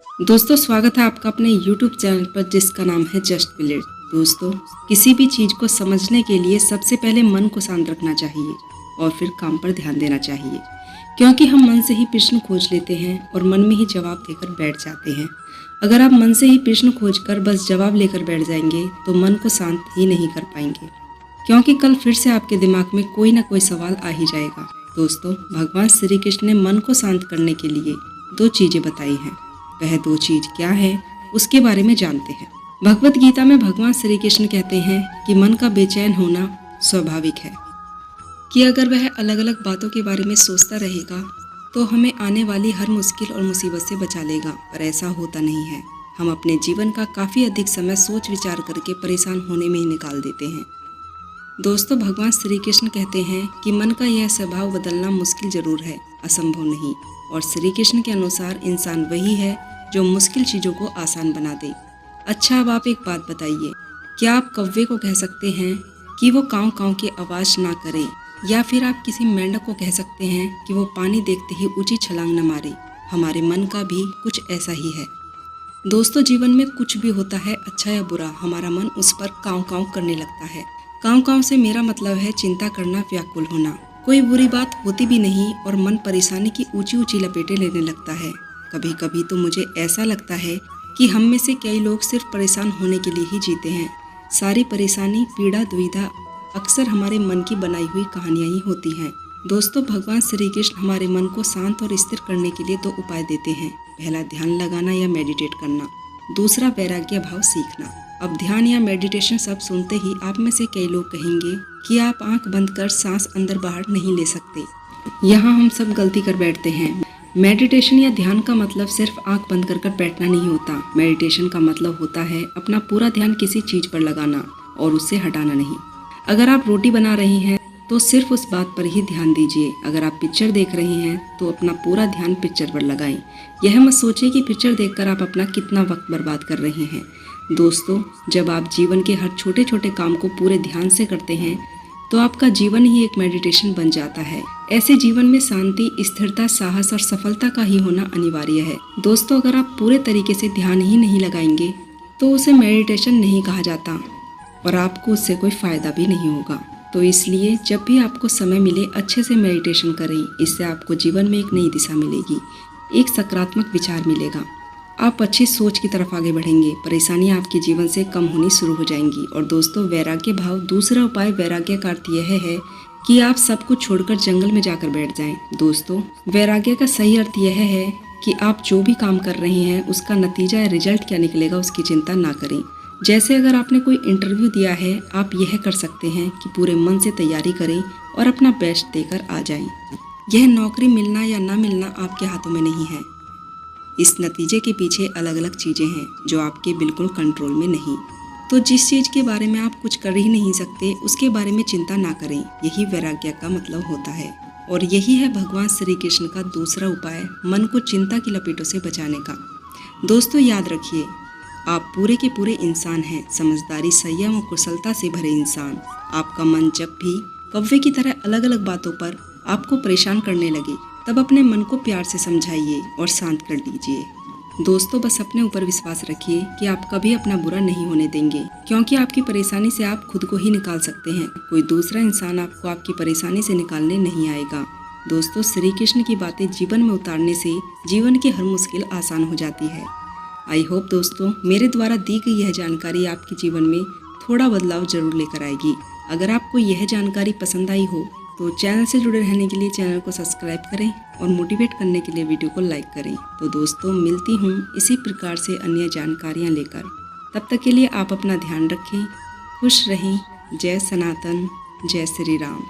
दोस्तों स्वागत है आपका अपने YouTube चैनल पर जिसका नाम है जस्ट विलेज। दोस्तों किसी भी चीज़ को समझने के लिए सबसे पहले मन को शांत रखना चाहिए और फिर काम पर ध्यान देना चाहिए, क्योंकि हम मन से ही प्रश्न खोज लेते हैं और मन में ही जवाब देकर बैठ जाते हैं। अगर आप मन से ही प्रश्न खोज कर बस जवाब लेकर बैठ जाएंगे तो मन को शांत ही नहीं कर पाएंगे, क्योंकि कल फिर से आपके दिमाग में कोई ना कोई सवाल आ ही जाएगा। दोस्तों भगवान श्री कृष्ण ने मन को शांत करने के लिए 2 चीज़ें बताई हैं। वह 2 चीज़ क्या है उसके बारे में जानते हैं। भगवत गीता में भगवान श्री कृष्ण कहते हैं कि मन का बेचैन होना स्वाभाविक है, कि अगर वह अलग अलग बातों के बारे में सोचता रहेगा तो हमें आने वाली हर मुश्किल और मुसीबत से बचा लेगा, पर ऐसा होता नहीं है। हम अपने जीवन का काफ़ी अधिक समय सोच विचार करके परेशान होने में ही निकाल देते हैं। दोस्तों भगवान श्री कृष्ण कहते हैं कि मन का यह स्वभाव बदलना मुश्किल जरूर है, असंभव नहीं। और श्री कृष्ण के अनुसार इंसान वही है जो मुश्किल चीज़ों को आसान बना दे। अच्छा अब आप एक बात बताइए, क्या आप कौवे को कह सकते हैं कि वो काँव काँव की आवाज़ ना करे, या फिर आप किसी मेंढक को कह सकते हैं कि वो पानी देखते ही ऊंची छलांग न मारे? हमारे मन का भी कुछ ऐसा ही है। दोस्तों जीवन में कुछ भी होता है अच्छा या बुरा, हमारा मन उस पर काँव काँव करने लगता है। काँव काँव से मेरा मतलब है चिंता करना, व्याकुल होना। कोई बुरी बात होती भी नहीं और मन परेशानी की ऊंची ऊंची लपेटें लेने लगता है। कभी कभी तो मुझे ऐसा लगता है कि हम में से कई लोग सिर्फ परेशान होने के लिए ही जीते हैं। सारी परेशानी, पीड़ा, दुविधा अक्सर हमारे मन की बनाई हुई कहानियां ही होती हैं। दोस्तों भगवान श्री कृष्ण हमारे मन को शांत और स्थिर करने के लिए 2 उपाय देते हैं। पहला ध्यान लगाना या मेडिटेट करना, दूसरा वैराग्य भाव सीखना। अब ध्यान या मेडिटेशन शब्द सुनते ही आप में से कई लोग कहेंगे कि आप आंख बंद कर सांस अंदर बाहर नहीं ले सकते। यहाँ हम सब गलती कर बैठते हैं। मेडिटेशन या ध्यान का मतलब सिर्फ आंख बंद कर बैठना नहीं होता। मेडिटेशन का मतलब होता है अपना पूरा ध्यान किसी चीज़ पर लगाना और उससे हटाना नहीं। अगर आप रोटी बना रही हैं तो सिर्फ उस बात पर ही ध्यान दीजिए। अगर आप पिक्चर देख रही हैं तो अपना पूरा ध्यान पिक्चर पर लगाएं। यह मत सोचिए कि पिक्चर देखकर आप अपना कितना वक्त बर्बाद कर रहे हैं। दोस्तों जब आप जीवन के हर छोटे छोटे काम को पूरे ध्यान से करते हैं तो आपका जीवन ही एक मेडिटेशन बन जाता है। ऐसे जीवन में शांति, स्थिरता, साहस और सफलता का ही होना अनिवार्य है। दोस्तों अगर आप पूरे तरीके से ध्यान ही नहीं लगाएंगे तो उसे मेडिटेशन नहीं कहा जाता और आपको उससे कोई फायदा भी नहीं होगा। तो इसलिए जब भी आपको समय मिले अच्छे से मेडिटेशन करें। इससे आपको जीवन में एक नई दिशा मिलेगी, एक सकारात्मक विचार मिलेगा, आप अच्छी सोच की तरफ आगे बढ़ेंगे, परेशानियां आपके जीवन से कम होनी शुरू हो जाएंगी। और दोस्तों वैराग्य भाव, दूसरा उपाय वैराग्य का अर्थ यह है कि आप सब कुछ छोड़कर जंगल में जाकर बैठ जाएं। दोस्तों वैराग्य का सही अर्थ यह है कि आप जो भी काम कर रहे हैं उसका नतीजा या रिजल्ट क्या निकलेगा उसकी चिंता ना करें। जैसे अगर आपने कोई इंटरव्यू दिया है, आप यह कर सकते हैं कि पूरे मन से तैयारी करें और अपना बेस्ट देकर आ जाएं। यह नौकरी मिलना या ना मिलना आपके हाथों में नहीं है। इस नतीजे के पीछे अलग अलग चीज़ें हैं जो आपके बिल्कुल कंट्रोल में नहीं। तो जिस चीज़ के बारे में आप कुछ कर ही नहीं सकते उसके बारे में चिंता ना करें। यही वैराग्य का मतलब होता है और यही है भगवान श्री कृष्ण का दूसरा उपाय, मन को चिंता की लपेटों से बचाने का। दोस्तों याद रखिए, आप पूरे के पूरे इंसान हैं, समझदारी, संयम और कुशलता से भरे इंसान। आपका मन जब भी कौवे की तरह अलग अलग बातों पर आपको परेशान करने लगे तब अपने मन को प्यार से समझाइए और शांत कर लीजिए। दोस्तों बस अपने ऊपर विश्वास रखिए कि आप कभी अपना बुरा नहीं होने देंगे, क्योंकि आपकी परेशानी से आप खुद को ही निकाल सकते हैं। कोई दूसरा इंसान आपको आपकी परेशानी से निकालने नहीं आएगा। दोस्तों श्री कृष्ण की बातें जीवन में उतारने से जीवन की हर मुश्किल आसान हो जाती है। आई होप दोस्तों मेरे द्वारा दी गई यह जानकारी आपके जीवन में थोड़ा बदलाव जरूर लेकर आएगी। अगर आपको यह जानकारी पसंद आई हो तो चैनल से जुड़े रहने के लिए चैनल को सब्सक्राइब करें और मोटिवेट करने के लिए वीडियो को लाइक करें। तो दोस्तों मिलती हूँ इसी प्रकार से अन्य जानकारियाँ लेकर। तब तक के लिए आप अपना ध्यान रखें, खुश रहें। जय सनातन, जय श्री राम।